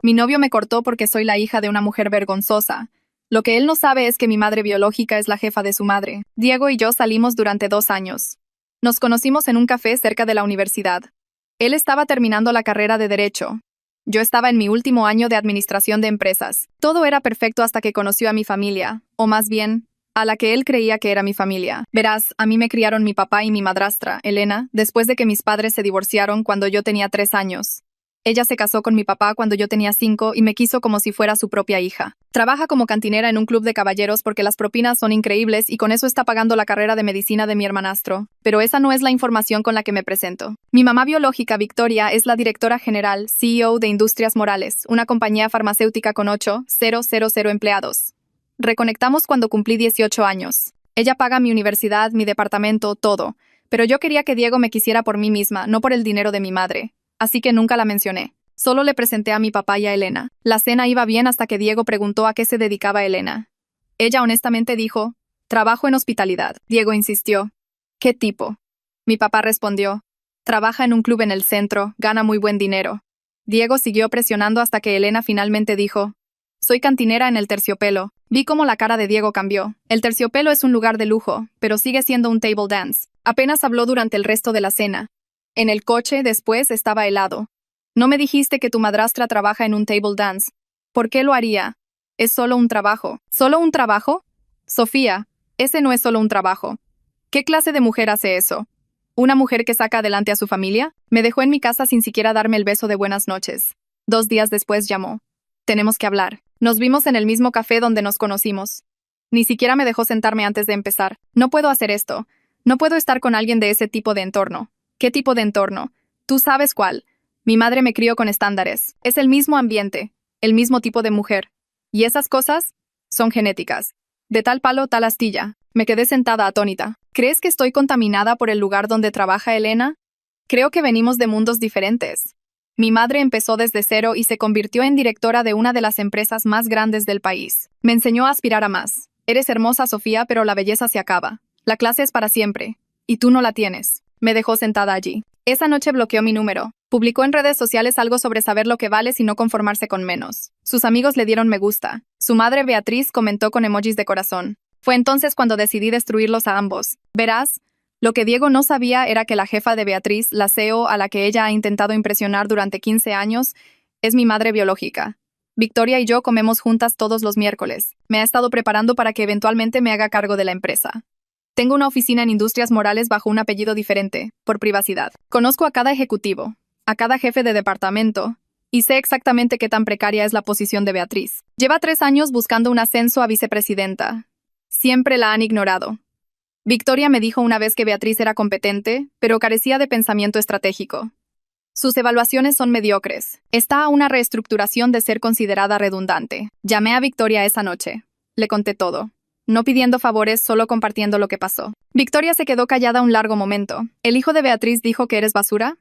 Mi novio me cortó porque soy la hija de una mujer vergonzosa. Lo que él no sabe es que mi madre biológica es la jefa de su madre. Diego y yo salimos durante 2 años. Nos conocimos en un café cerca de la universidad. Él estaba terminando la carrera de Derecho. Yo estaba en mi último año de Administración de Empresas. Todo era perfecto hasta que conoció a mi familia, o más bien, a la que él creía que era mi familia. Verás, a mí me criaron mi papá y mi madrastra, Elena, después de que mis padres se divorciaron cuando yo tenía 3 años. Ella se casó con mi papá cuando yo tenía 5 y me quiso como si fuera su propia hija. Trabaja como cantinera en un club de caballeros porque las propinas son increíbles y con eso está pagando la carrera de medicina de mi hermanastro. Pero esa no es la información con la que me presento. Mi mamá biológica, Victoria, es la directora general, CEO de Industrias Morales, una compañía farmacéutica con 8,000 empleados. Reconectamos cuando cumplí 18 años. Ella paga mi universidad, mi departamento, todo. Pero yo quería que Diego me quisiera por mí misma, no por el dinero de mi madre. Así que nunca la mencioné. Solo le presenté a mi papá y a Elena. La cena iba bien hasta que Diego preguntó a qué se dedicaba Elena. Ella honestamente dijo, trabajo en hospitalidad. Diego insistió, ¿qué tipo? Mi papá respondió, trabaja en un club en el centro, gana muy buen dinero. Diego siguió presionando hasta que Elena finalmente dijo, soy cantinera en el Terciopelo. Vi cómo la cara de Diego cambió. El Terciopelo es un lugar de lujo, pero sigue siendo un table dance. Apenas habló durante el resto de la cena. En el coche, después, estaba helado. No me dijiste que tu madrastra trabaja en un table dance. ¿Por qué lo haría? Es solo un trabajo. ¿Solo un trabajo? Sofía, ese no es solo un trabajo. ¿Qué clase de mujer hace eso? ¿Una mujer que saca adelante a su familia? Me dejó en mi casa sin siquiera darme el beso de buenas noches. 2 días después llamó. Tenemos que hablar. Nos vimos en el mismo café donde nos conocimos. Ni siquiera me dejó sentarme antes de empezar. No puedo hacer esto. No puedo estar con alguien de ese tipo de entorno. ¿Qué tipo de entorno? Tú sabes cuál. Mi madre me crió con estándares. Es el mismo ambiente, el mismo tipo de mujer. Y esas cosas son genéticas. De tal palo, tal astilla. Me quedé sentada atónita. ¿Crees que estoy contaminada por el lugar donde trabaja Elena? Creo que venimos de mundos diferentes. Mi madre empezó desde cero y se convirtió en directora de una de las empresas más grandes del país. Me enseñó a aspirar a más. Eres hermosa, Sofía, pero la belleza se acaba. La clase es para siempre. Y tú no la tienes. Me dejó sentada allí. Esa noche bloqueó mi número. Publicó en redes sociales algo sobre saber lo que vales y no conformarse con menos. Sus amigos le dieron me gusta. Su madre, Beatriz, comentó con emojis de corazón. Fue entonces cuando decidí destruirlos a ambos. Verás, lo que Diego no sabía era que la jefa de Beatriz, la CEO a la que ella ha intentado impresionar durante 15 años, es mi madre biológica. Victoria y yo comemos juntas todos los miércoles. Me ha estado preparando para que eventualmente me haga cargo de la empresa. Tengo una oficina en Industrias Morales bajo un apellido diferente, por privacidad. Conozco a cada ejecutivo, a cada jefe de departamento, y sé exactamente qué tan precaria es la posición de Beatriz. Lleva 3 años buscando un ascenso a vicepresidenta. Siempre la han ignorado. Victoria me dijo una vez que Beatriz era competente, pero carecía de pensamiento estratégico. Sus evaluaciones son mediocres. Está a una reestructuración de ser considerada redundante. Llamé a Victoria esa noche. Le conté todo. No pidiendo favores, solo compartiendo lo que pasó. Victoria se quedó callada un largo momento. ¿El hijo de Beatriz dijo que eres basura?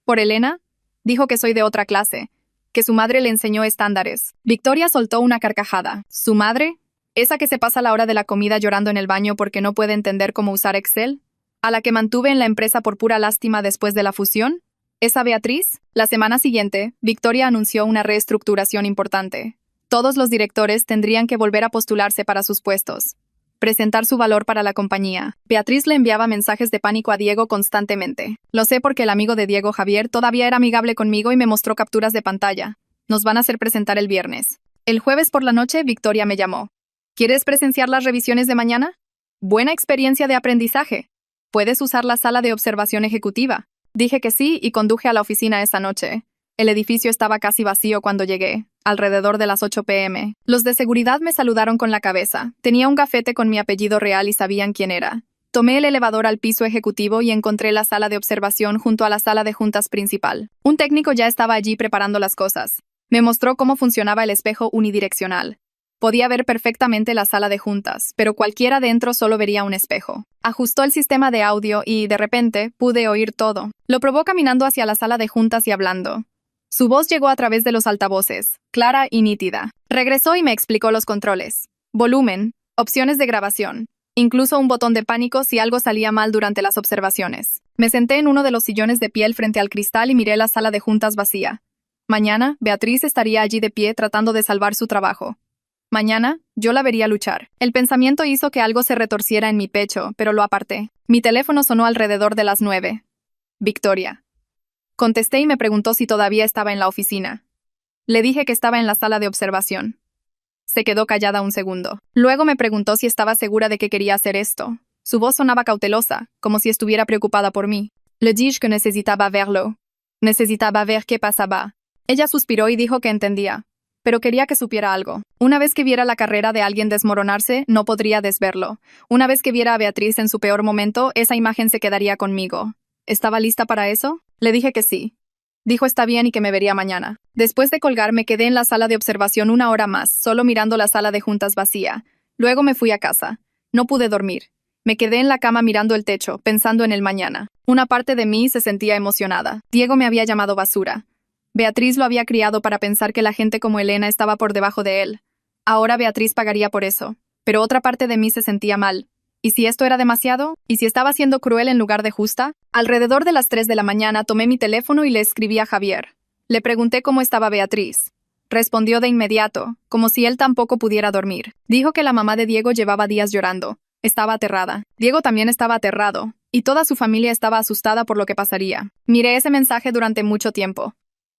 ¿Por Elena? Dijo que soy de otra clase, que su madre le enseñó estándares. Victoria soltó una carcajada. ¿Su madre? ¿Esa que se pasa la hora de la comida llorando en el baño porque no puede entender cómo usar Excel? ¿A la que mantuve en la empresa por pura lástima después de la fusión? ¿Esa Beatriz? La semana siguiente, Victoria anunció una reestructuración importante. Todos los directores tendrían que volver a postularse para sus puestos. Presentar su valor para la compañía. Beatriz le enviaba mensajes de pánico a Diego constantemente. Lo sé porque el amigo de Diego, Javier, todavía era amigable conmigo y me mostró capturas de pantalla. Nos van a hacer presentar el viernes. El jueves por la noche, Victoria me llamó. ¿Quieres presenciar las revisiones de mañana? Buena experiencia de aprendizaje. ¿Puedes usar la sala de observación ejecutiva? Dije que sí y conduje a la oficina esa noche. El edificio estaba casi vacío cuando llegué, alrededor de las 8 p.m. Los de seguridad me saludaron con la cabeza. Tenía un gafete con mi apellido real y sabían quién era. Tomé el elevador al piso ejecutivo y encontré la sala de observación junto a la sala de juntas principal. Un técnico ya estaba allí preparando las cosas. Me mostró cómo funcionaba el espejo unidireccional. Podía ver perfectamente la sala de juntas, pero cualquiera dentro solo vería un espejo. Ajustó el sistema de audio y, de repente, pude oír todo. Lo probó caminando hacia la sala de juntas y hablando. Su voz llegó a través de los altavoces, clara y nítida. Regresó y me explicó los controles. Volumen, opciones de grabación, incluso un botón de pánico si algo salía mal durante las observaciones. Me senté en uno de los sillones de piel frente al cristal y miré la sala de juntas vacía. Mañana, Beatriz estaría allí de pie tratando de salvar su trabajo. Mañana, yo la vería luchar. El pensamiento hizo que algo se retorciera en mi pecho, pero lo aparté. Mi teléfono sonó alrededor de las 9. Victoria. Contesté y me preguntó si todavía estaba en la oficina. Le dije que estaba en la sala de observación. Se quedó callada un segundo. Luego me preguntó si estaba segura de que quería hacer esto. Su voz sonaba cautelosa, como si estuviera preocupada por mí. Le dije que necesitaba verlo. Necesitaba ver qué pasaba. Ella suspiró y dijo que entendía, pero quería que supiera algo. Una vez que viera la carrera de alguien desmoronarse, no podría desverlo. Una vez que viera a Beatriz en su peor momento, esa imagen se quedaría conmigo. ¿Estaba lista para eso? Le dije que sí. Dijo está bien y que me vería mañana. Después de colgar me quedé en la sala de observación una hora más, solo mirando la sala de juntas vacía. Luego me fui a casa. No pude dormir. Me quedé en la cama mirando el techo, pensando en el mañana. Una parte de mí se sentía emocionada. Diego me había llamado basura. Beatriz lo había criado para pensar que la gente como Elena estaba por debajo de él. Ahora Beatriz pagaría por eso. Pero otra parte de mí se sentía mal. ¿Y si esto era demasiado? ¿Y si estaba siendo cruel en lugar de justa? Alrededor de las 3 de la mañana tomé mi teléfono y le escribí a Javier. Le pregunté cómo estaba Beatriz. Respondió de inmediato, como si él tampoco pudiera dormir. Dijo que la mamá de Diego llevaba días llorando. Estaba aterrada. Diego también estaba aterrado, y toda su familia estaba asustada por lo que pasaría. Miré ese mensaje durante mucho tiempo.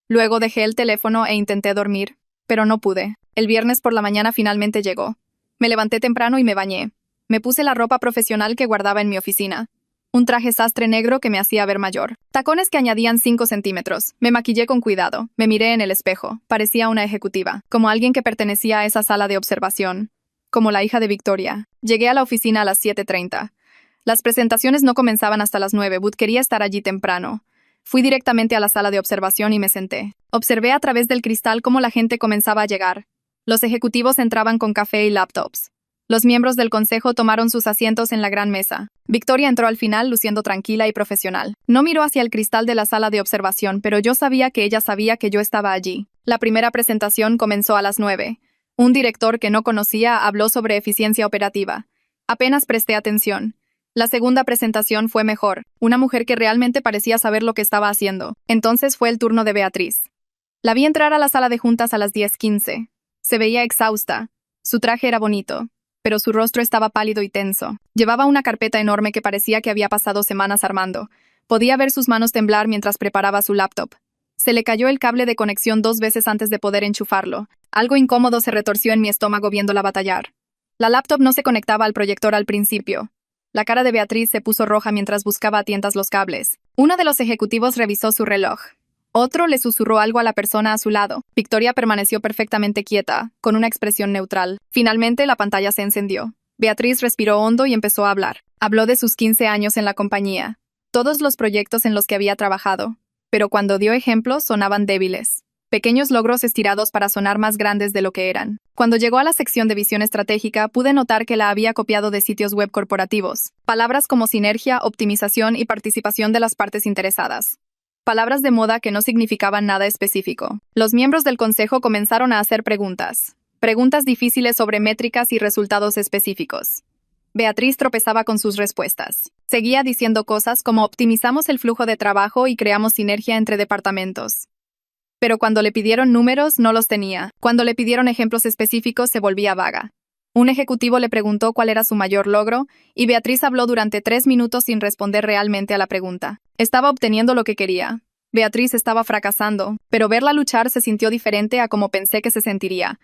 Luego dejé el teléfono e intenté dormir, pero no pude. El viernes por la mañana finalmente llegó. Me levanté temprano y me bañé. Me puse la ropa profesional que guardaba en mi oficina. Un traje sastre negro que me hacía ver mayor. Tacones que añadían 5 centímetros. Me maquillé con cuidado. Me miré en el espejo. Parecía una ejecutiva, como alguien que pertenecía a esa sala de observación. Como la hija de Victoria. Llegué a la oficina a las 7:30. Las presentaciones no comenzaban hasta las 9, but quería estar allí temprano. Fui directamente a la sala de observación y me senté. Observé a través del cristal cómo la gente comenzaba a llegar. Los ejecutivos entraban con café y laptops. Los miembros del consejo tomaron sus asientos en la gran mesa. Victoria entró al final luciendo tranquila y profesional. No miró hacia el cristal de la sala de observación, pero yo sabía que ella sabía que yo estaba allí. La primera presentación comenzó a las 9. Un director que no conocía habló sobre eficiencia operativa. Apenas presté atención. La segunda presentación fue mejor, una mujer que realmente parecía saber lo que estaba haciendo. Entonces fue el turno de Beatriz. La vi entrar a la sala de juntas a las 10:15. Se veía exhausta. Su traje era bonito, pero su rostro estaba pálido y tenso. Llevaba una carpeta enorme que parecía que había pasado semanas armando. Podía ver sus manos temblar mientras preparaba su laptop. Se le cayó el cable de conexión 2 veces antes de poder enchufarlo. Algo incómodo se retorció en mi estómago viéndola batallar. La laptop no se conectaba al proyector al principio. La cara de Beatriz se puso roja mientras buscaba a tientas los cables. Uno de los ejecutivos revisó su reloj. Otro le susurró algo a la persona a su lado. Victoria permaneció perfectamente quieta, con una expresión neutral. Finalmente, la pantalla se encendió. Beatriz respiró hondo y empezó a hablar. Habló de sus 15 años en la compañía, todos los proyectos en los que había trabajado. Pero cuando dio ejemplos, sonaban débiles. Pequeños logros estirados para sonar más grandes de lo que eran. Cuando llegó a la sección de visión estratégica, pude notar que la había copiado de sitios web corporativos. Palabras como sinergia, optimización y participación de las partes interesadas. Palabras de moda que no significaban nada específico. Los miembros del consejo comenzaron a hacer preguntas. Preguntas difíciles sobre métricas y resultados específicos. Beatriz tropezaba con sus respuestas. Seguía diciendo cosas como optimizamos el flujo de trabajo y creamos sinergia entre departamentos. Pero cuando le pidieron números, no los tenía. Cuando le pidieron ejemplos específicos, se volvía vaga. Un ejecutivo le preguntó cuál era su mayor logro, y Beatriz habló durante 3 minutos sin responder realmente a la pregunta. Estaba obteniendo lo que quería. Beatriz estaba fracasando, pero verla luchar se sintió diferente a como pensé que se sentiría.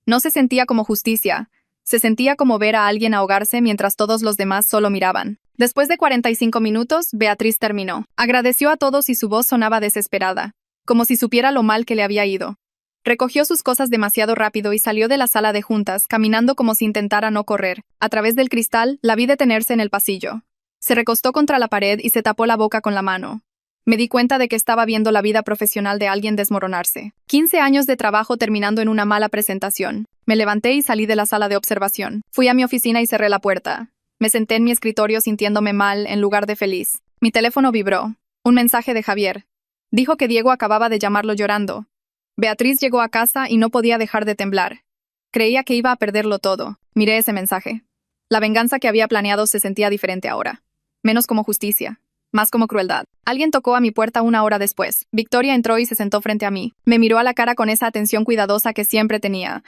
No se sentía como justicia. Se sentía como ver a alguien ahogarse mientras todos los demás solo miraban. Después de 45 minutos, Beatriz terminó. Agradeció a todos y su voz sonaba desesperada, como si supiera lo mal que le había ido. Recogió sus cosas demasiado rápido y salió de la sala de juntas, caminando como si intentara no correr. A través del cristal, la vi detenerse en el pasillo. Se recostó contra la pared y se tapó la boca con la mano. Me di cuenta de que estaba viendo la vida profesional de alguien desmoronarse. 15 años de trabajo terminando en una mala presentación. Me levanté y salí de la sala de observación. Fui a mi oficina y cerré la puerta. Me senté en mi escritorio sintiéndome mal en lugar de feliz. Mi teléfono vibró. Un mensaje de Javier. Dijo que Diego acababa de llamarlo llorando. Beatriz llegó a casa y no podía dejar de temblar. Creía que iba a perderlo todo. Miré ese mensaje. La venganza que había planeado se sentía diferente ahora. Menos como justicia. más como crueldad. Alguien tocó a mi puerta una hora después. Victoria entró y se sentó frente a mí. Me miró a la cara con esa atención cuidadosa que siempre tenía,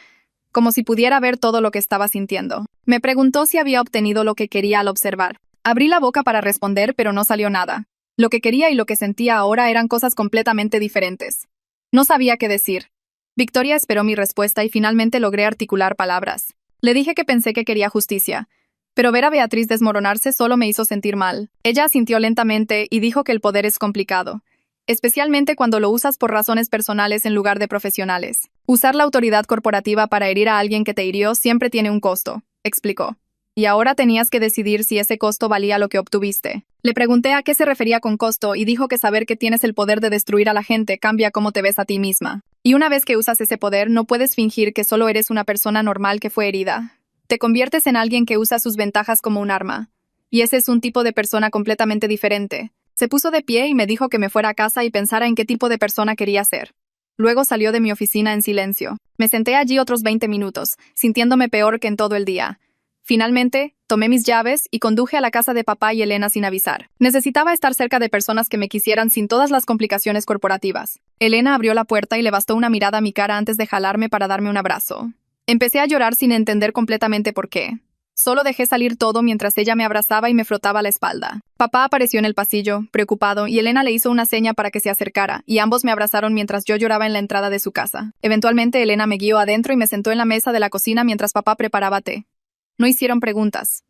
como si pudiera ver todo lo que estaba sintiendo. Me preguntó si había obtenido lo que quería al observar. Abrí la boca para responder, pero no salió nada. Lo que quería y lo que sentía ahora eran cosas completamente diferentes. No sabía qué decir. Victoria esperó mi respuesta y finalmente logré articular palabras. Le dije que pensé que quería justicia, pero ver a Beatriz desmoronarse solo me hizo sentir mal. Ella asintió lentamente y dijo que el poder es complicado, especialmente cuando lo usas por razones personales en lugar de profesionales. Usar la autoridad corporativa para herir a alguien que te hirió siempre tiene un costo, explicó. Y ahora tenías que decidir si ese costo valía lo que obtuviste. Le pregunté a qué se refería con costo y dijo que saber que tienes el poder de destruir a la gente cambia cómo te ves a ti misma. Y una vez que usas ese poder, no puedes fingir que solo eres una persona normal que fue herida. Te conviertes en alguien que usa sus ventajas como un arma. Y ese es un tipo de persona completamente diferente. Se puso de pie y me dijo que me fuera a casa y pensara en qué tipo de persona quería ser. Luego salió de mi oficina en silencio. Me senté allí otros 20 minutos, sintiéndome peor que en todo el día. Finalmente, tomé mis llaves y conduje a la casa de papá y Elena sin avisar. Necesitaba estar cerca de personas que me quisieran sin todas las complicaciones corporativas. Elena abrió la puerta y le bastó una mirada a mi cara antes de jalarme para darme un abrazo. Empecé a llorar sin entender completamente por qué. Solo dejé salir todo mientras ella me abrazaba y me frotaba la espalda. Papá apareció en el pasillo, preocupado, y Elena le hizo una seña para que se acercara, y ambos me abrazaron mientras yo lloraba en la entrada de su casa. Eventualmente, Elena me guió adentro y me sentó en la mesa de la cocina mientras papá preparaba té. No hicieron preguntas.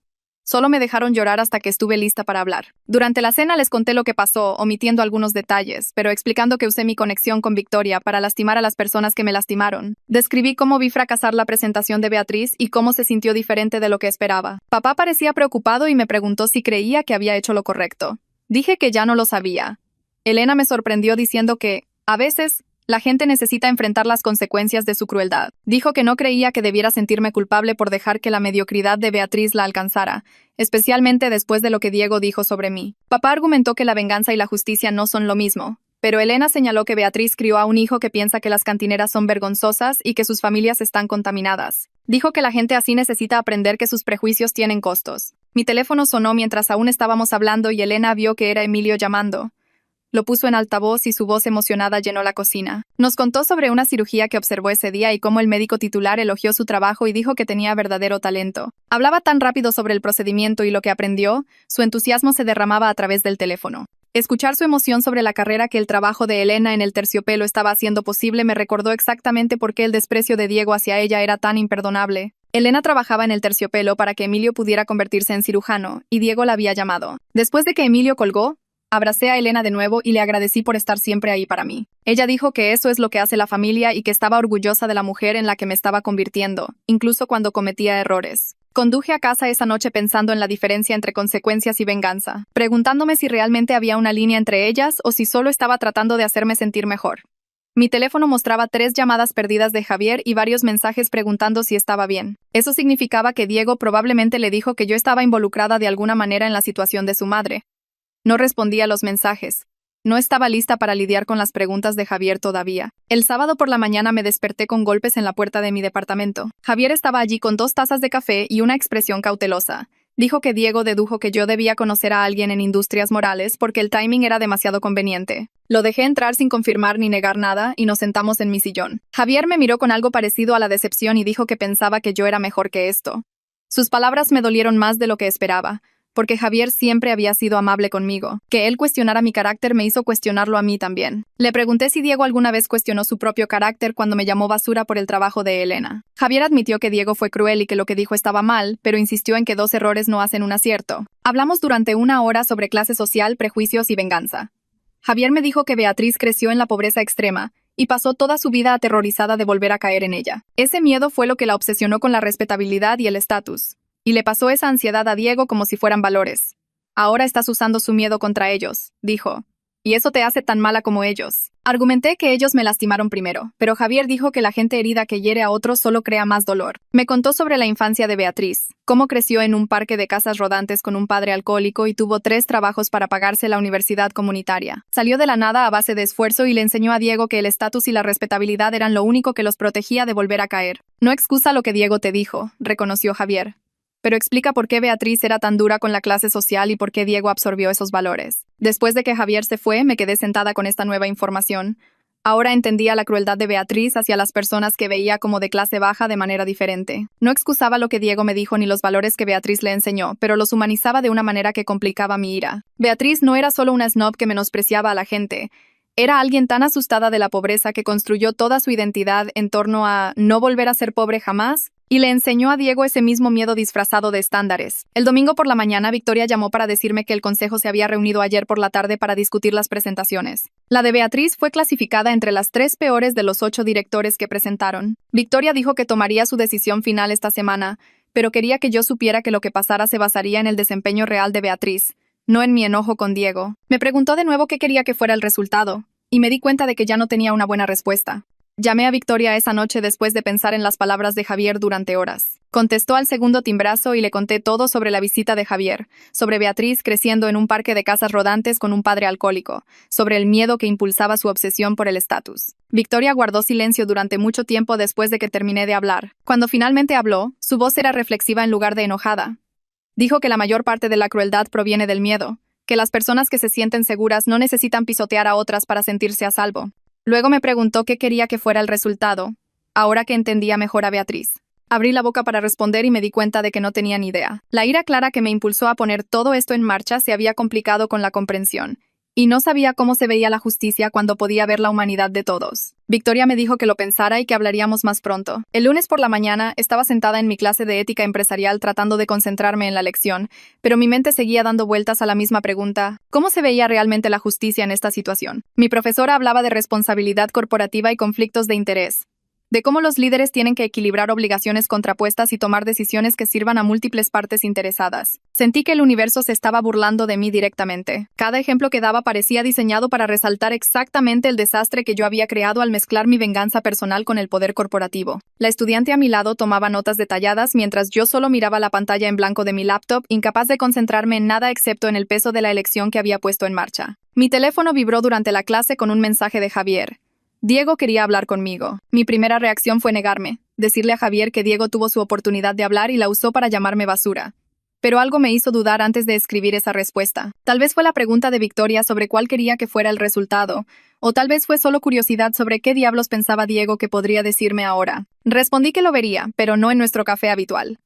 Solo me dejaron llorar hasta que estuve lista para hablar. Durante la cena les conté lo que pasó, omitiendo algunos detalles, pero explicando que usé mi conexión con Victoria para lastimar a las personas que me lastimaron. Describí cómo vi fracasar la presentación de Beatriz y cómo se sintió diferente de lo que esperaba. Papá parecía preocupado y me preguntó si creía que había hecho lo correcto. Dije que ya no lo sabía. Elena me sorprendió diciendo que, a veces, la gente necesita enfrentar las consecuencias de su crueldad. Dijo que no creía que debiera sentirme culpable por dejar que la mediocridad de Beatriz la alcanzara, especialmente después de lo que Diego dijo sobre mí. Papá argumentó que la venganza y la justicia no son lo mismo, pero Elena señaló que Beatriz crió a un hijo que piensa que las cantineras son vergonzosas y que sus familias están contaminadas. Dijo que la gente así necesita aprender que sus prejuicios tienen costos. Mi teléfono sonó mientras aún estábamos hablando y Elena vio que era Emilio llamando. Lo puso en altavoz y su voz emocionada llenó la cocina. Nos contó sobre una cirugía que observó ese día y cómo el médico titular elogió su trabajo y dijo que tenía verdadero talento. Hablaba tan rápido sobre el procedimiento y lo que aprendió, su entusiasmo se derramaba a través del teléfono. Escuchar su emoción sobre la carrera que el trabajo de Elena en el terciopelo estaba haciendo posible me recordó exactamente por qué el desprecio de Diego hacia ella era tan imperdonable. Elena trabajaba en el terciopelo para que Emilio pudiera convertirse en cirujano, y Diego la había llamado. Después de que Emilio colgó, abracé a Elena de nuevo y le agradecí por estar siempre ahí para mí. Ella dijo que eso es lo que hace la familia y que estaba orgullosa de la mujer en la que me estaba convirtiendo, incluso cuando cometía errores. Conduje a casa esa noche pensando en la diferencia entre consecuencias y venganza, preguntándome si realmente había una línea entre ellas o si solo estaba tratando de hacerme sentir mejor. Mi teléfono mostraba 3 llamadas perdidas de Javier y varios mensajes preguntando si estaba bien. Eso significaba que Diego probablemente le dijo que yo estaba involucrada de alguna manera en la situación de su madre. No respondía a los mensajes. No estaba lista para lidiar con las preguntas de Javier todavía. El sábado por la mañana me desperté con golpes en la puerta de mi departamento. Javier estaba allí con 2 tazas de café y una expresión cautelosa. Dijo que Diego dedujo que yo debía conocer a alguien en Industrias Morales porque el timing era demasiado conveniente. Lo dejé entrar sin confirmar ni negar nada y nos sentamos en mi sillón. Javier me miró con algo parecido a la decepción y dijo que pensaba que yo era mejor que esto. Sus palabras me dolieron más de lo que esperaba, porque Javier siempre había sido amable conmigo. Que él cuestionara mi carácter me hizo cuestionarlo a mí también. Le pregunté si Diego alguna vez cuestionó su propio carácter cuando me llamó basura por el trabajo de Elena. Javier admitió que Diego fue cruel y que lo que dijo estaba mal, pero insistió en que 2 errores no hacen un acierto. Hablamos durante 1 hora sobre clase social, prejuicios y venganza. Javier me dijo que Beatriz creció en la pobreza extrema y pasó toda su vida aterrorizada de volver a caer en ella. Ese miedo fue lo que la obsesionó con la respetabilidad y el estatus. Y le pasó esa ansiedad a Diego como si fueran valores. Ahora estás usando su miedo contra ellos, dijo. Y eso te hace tan mala como ellos. Argumenté que ellos me lastimaron primero, pero Javier dijo que la gente herida que hiere a otros solo crea más dolor. Me contó sobre la infancia de Beatriz, cómo creció en un parque de casas rodantes con un padre alcohólico y tuvo 3 trabajos para pagarse la universidad comunitaria. Salió de la nada a base de esfuerzo y le enseñó a Diego que el estatus y la respetabilidad eran lo único que los protegía de volver a caer. No excusa lo que Diego te dijo, reconoció Javier. pero explica por qué Beatriz era tan dura con la clase social y por qué Diego absorbió esos valores. Después de que Javier se fue, me quedé sentada con esta nueva información. Ahora entendía la crueldad de Beatriz hacia las personas que veía como de clase baja de manera diferente. No excusaba lo que Diego me dijo ni los valores que Beatriz le enseñó, pero los humanizaba de una manera que complicaba mi ira. Beatriz no era solo una snob que menospreciaba a la gente. Era alguien tan asustada de la pobreza que construyó toda su identidad en torno a no volver a ser pobre jamás, y le enseñó a Diego ese mismo miedo disfrazado de estándares. El domingo por la mañana, Victoria llamó para decirme que el consejo se había reunido ayer por la tarde para discutir las presentaciones. La de Beatriz fue clasificada entre las 3 peores de los 8 directores que presentaron. Victoria dijo que tomaría su decisión final esta semana, pero quería que yo supiera que lo que pasara se basaría en el desempeño real de Beatriz, no en mi enojo con Diego. Me preguntó de nuevo qué quería que fuera el resultado, y me di cuenta de que ya no tenía una buena respuesta. Llamé a Victoria esa noche después de pensar en las palabras de Javier durante horas. Contestó al segundo timbrazo y le conté todo sobre la visita de Javier, sobre Beatriz creciendo en un parque de casas rodantes con un padre alcohólico, sobre el miedo que impulsaba su obsesión por el estatus. Victoria guardó silencio durante mucho tiempo después de que terminé de hablar. Cuando finalmente habló, su voz era reflexiva en lugar de enojada. Dijo que la mayor parte de la crueldad proviene del miedo, que las personas que se sienten seguras no necesitan pisotear a otras para sentirse a salvo. Luego me preguntó qué quería que fuera el resultado, ahora que entendía mejor a Beatriz. Abrí la boca para responder y me di cuenta de que no tenía ni idea. La ira clara que me impulsó a poner todo esto en marcha se había complicado con la comprensión, y no sabía cómo se veía la justicia cuando podía ver la humanidad de todos. Victoria me dijo que lo pensara y que hablaríamos más pronto. El lunes por la mañana estaba sentada en mi clase de ética empresarial tratando de concentrarme en la lección, pero mi mente seguía dando vueltas a la misma pregunta: ¿cómo se veía realmente la justicia en esta situación? Mi profesora hablaba de responsabilidad corporativa y conflictos de interés, de cómo los líderes tienen que equilibrar obligaciones contrapuestas y tomar decisiones que sirvan a múltiples partes interesadas. Sentí que el universo se estaba burlando de mí directamente. Cada ejemplo que daba parecía diseñado para resaltar exactamente el desastre que yo había creado al mezclar mi venganza personal con el poder corporativo. La estudiante a mi lado tomaba notas detalladas mientras yo solo miraba la pantalla en blanco de mi laptop, incapaz de concentrarme en nada excepto en el peso de la elección que había puesto en marcha. Mi teléfono vibró durante la clase con un mensaje de Javier. Diego quería hablar conmigo. Mi primera reacción fue negarme, decirle a Javier que Diego tuvo su oportunidad de hablar y la usó para llamarme basura. Pero algo me hizo dudar antes de escribir esa respuesta. Tal vez fue la pregunta de Victoria sobre cuál quería que fuera el resultado, o tal vez fue solo curiosidad sobre qué diablos pensaba Diego que podría decirme ahora. Respondí que lo vería, pero no en nuestro café habitual.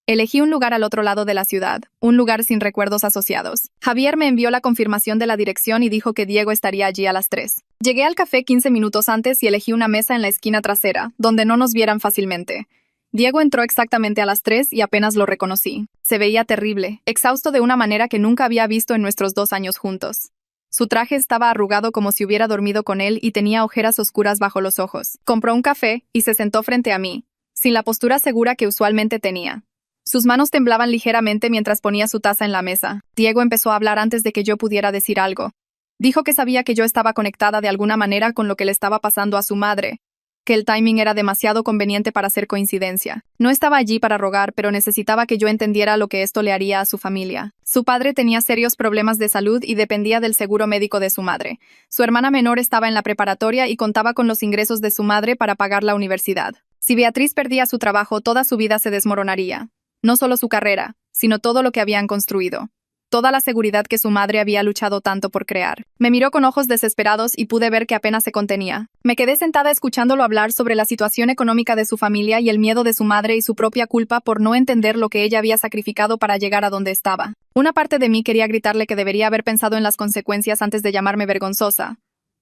Elegí un lugar al otro lado de la ciudad, un lugar sin recuerdos asociados. Javier me envió la confirmación de la dirección y dijo que Diego estaría allí a las 3. Llegué al café 15 minutos antes y elegí una mesa en la esquina trasera, donde no nos vieran fácilmente. Diego entró exactamente a las 3 y apenas lo reconocí. Se veía terrible, exhausto de una manera que nunca había visto en nuestros 2 años juntos. Su traje estaba arrugado como si hubiera dormido con él y tenía ojeras oscuras bajo los ojos. Compró un café y se sentó frente a mí, sin la postura segura que usualmente tenía. Sus manos temblaban ligeramente mientras ponía su taza en la mesa. Diego empezó a hablar antes de que yo pudiera decir algo. Dijo que sabía que yo estaba conectada de alguna manera con lo que le estaba pasando a su madre, que el timing era demasiado conveniente para ser coincidencia. No estaba allí para rogar, pero necesitaba que yo entendiera lo que esto le haría a su familia. Su padre tenía serios problemas de salud y dependía del seguro médico de su madre. Su hermana menor estaba en la preparatoria y contaba con los ingresos de su madre para pagar la universidad. Si Beatriz perdía su trabajo, toda su vida se desmoronaría. No solo su carrera, sino todo lo que habían construido. Toda la seguridad que su madre había luchado tanto por crear. Me miró con ojos desesperados y pude ver que apenas se contenía. Me quedé sentada escuchándolo hablar sobre la situación económica de su familia y el miedo de su madre y su propia culpa por no entender lo que ella había sacrificado para llegar a donde estaba. Una parte de mí quería gritarle que debería haber pensado en las consecuencias antes de llamarme vergonzosa,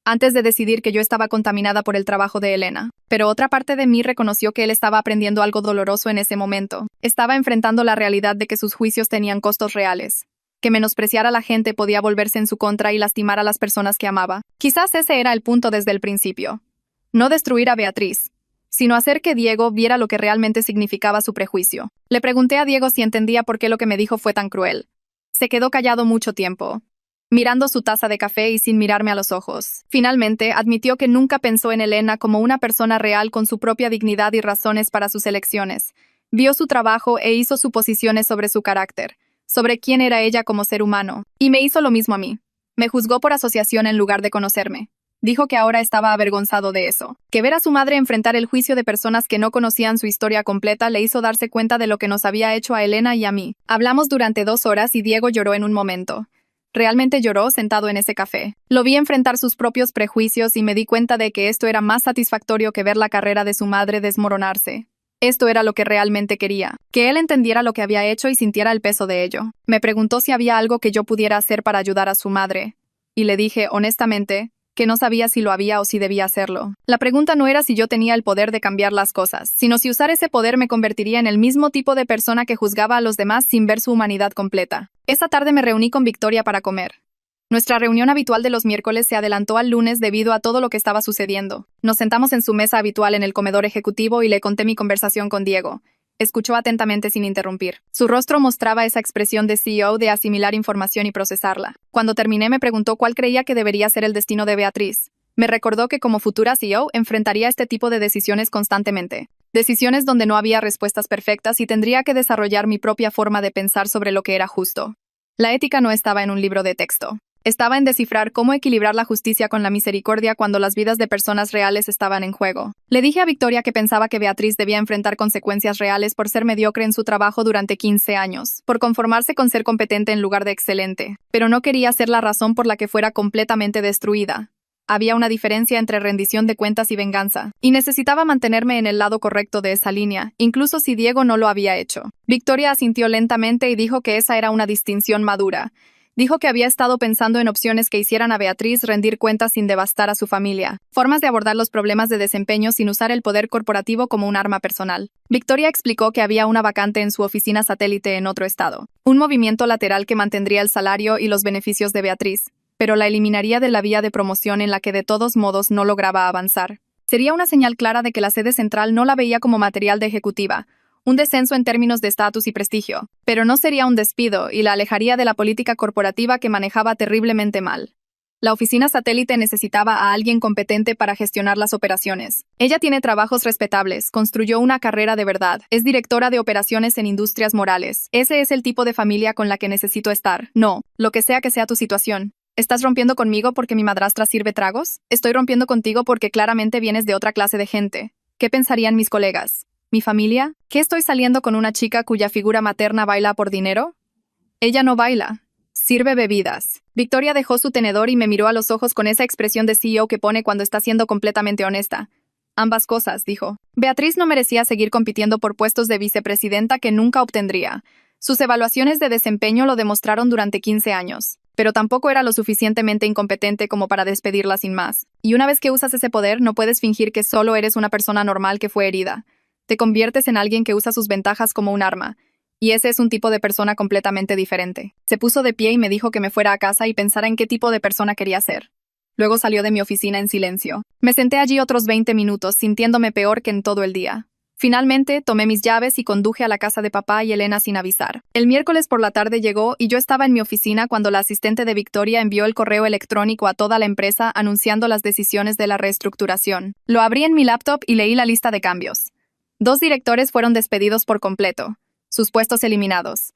antes de decidir que yo estaba contaminada por el trabajo de Elena. Pero otra parte de mí reconoció que él estaba aprendiendo algo doloroso en ese momento. Estaba enfrentando la realidad de que sus juicios tenían costos reales. Que menospreciar a la gente podía volverse en su contra y lastimar a las personas que amaba. Quizás ese era el punto desde el principio. No destruir a Beatriz, sino hacer que Diego viera lo que realmente significaba su prejuicio. Le pregunté a Diego si entendía por qué lo que me dijo fue tan cruel. Se quedó callado mucho tiempo, mirando su taza de café y sin mirarme a los ojos. Finalmente, admitió que nunca pensó en Elena como una persona real con su propia dignidad y razones para sus elecciones. Vio su trabajo e hizo suposiciones sobre su carácter, sobre quién era ella como ser humano. Y me hizo lo mismo a mí. Me juzgó por asociación en lugar de conocerme. Dijo que ahora estaba avergonzado de eso. Que ver a su madre enfrentar el juicio de personas que no conocían su historia completa le hizo darse cuenta de lo que nos había hecho a Elena y a mí. Hablamos durante 2 horas y Diego lloró en un momento. Realmente lloró sentado en ese café. Lo vi enfrentar sus propios prejuicios y me di cuenta de que esto era más satisfactorio que ver la carrera de su madre desmoronarse. Esto era lo que realmente quería, que él entendiera lo que había hecho y sintiera el peso de ello. Me preguntó si había algo que yo pudiera hacer para ayudar a su madre. Y le dije, honestamente, que no sabía si lo había o si debía hacerlo. La pregunta no era si yo tenía el poder de cambiar las cosas, sino si usar ese poder me convertiría en el mismo tipo de persona que juzgaba a los demás sin ver su humanidad completa. Esa tarde me reuní con Victoria para comer. Nuestra reunión habitual de los miércoles se adelantó al lunes debido a todo lo que estaba sucediendo. Nos sentamos en su mesa habitual en el comedor ejecutivo y le conté mi conversación con Diego. Escuchó atentamente sin interrumpir. Su rostro mostraba esa expresión de CEO de asimilar información y procesarla. Cuando terminé me preguntó cuál creía que debería ser el destino de Beatriz. Me recordó que como futura CEO enfrentaría este tipo de decisiones constantemente. Decisiones donde no había respuestas perfectas y tendría que desarrollar mi propia forma de pensar sobre lo que era justo. La ética no estaba en un libro de texto. Estaba en descifrar cómo equilibrar la justicia con la misericordia cuando las vidas de personas reales estaban en juego. Le dije a Victoria que pensaba que Beatriz debía enfrentar consecuencias reales por ser mediocre en su trabajo durante 15 años, por conformarse con ser competente en lugar de excelente, pero no quería ser la razón por la que fuera completamente destruida. Había una diferencia entre rendición de cuentas y venganza, y necesitaba mantenerme en el lado correcto de esa línea, incluso si Diego no lo había hecho. Victoria asintió lentamente y dijo que esa era una distinción madura. Dijo que había estado pensando en opciones que hicieran a Beatriz rendir cuentas sin devastar a su familia, formas de abordar los problemas de desempeño sin usar el poder corporativo como un arma personal. Victoria explicó que había una vacante en su oficina satélite en otro estado, un movimiento lateral que mantendría el salario y los beneficios de Beatriz, pero la eliminaría de la vía de promoción en la que de todos modos no lograba avanzar. Sería una señal clara de que la sede central no la veía como material de ejecutiva, un descenso en términos de estatus y prestigio, pero no sería un despido y la alejaría de la política corporativa que manejaba terriblemente mal. La oficina satélite necesitaba a alguien competente para gestionar las operaciones. Ella tiene trabajos respetables, construyó una carrera de verdad, es directora de operaciones en industrias morales. Ese es el tipo de familia con la que necesito estar. No, lo que sea tu situación. ¿Estás rompiendo conmigo porque mi madrastra sirve tragos? Estoy rompiendo contigo porque claramente vienes de otra clase de gente. ¿Qué pensarían mis colegas? ¿Mi familia? ¿Qué estoy saliendo con una chica cuya figura materna baila por dinero? Ella no baila. Sirve bebidas. Victoria dejó su tenedor y me miró a los ojos con esa expresión de CEO que pone cuando está siendo completamente honesta. Ambas cosas, dijo. Beatriz no merecía seguir compitiendo por puestos de vicepresidenta que nunca obtendría. Sus evaluaciones de desempeño lo demostraron durante 15 años. Pero tampoco era lo suficientemente incompetente como para despedirla sin más. Y una vez que usas ese poder, no puedes fingir que solo eres una persona normal que fue herida. Te conviertes en alguien que usa sus ventajas como un arma. Y ese es un tipo de persona completamente diferente. Se puso de pie y me dijo que me fuera a casa y pensara en qué tipo de persona quería ser. Luego salió de mi oficina en silencio. Me senté allí otros 20 minutos, sintiéndome peor que en todo el día. Finalmente, tomé mis llaves y conduje a la casa de papá y Elena sin avisar. El miércoles por la tarde llegó y yo estaba en mi oficina cuando la asistente de Victoria envió el correo electrónico a toda la empresa anunciando las decisiones de la reestructuración. Lo abrí en mi laptop y leí la lista de cambios. 2 directores fueron despedidos por completo, sus puestos eliminados.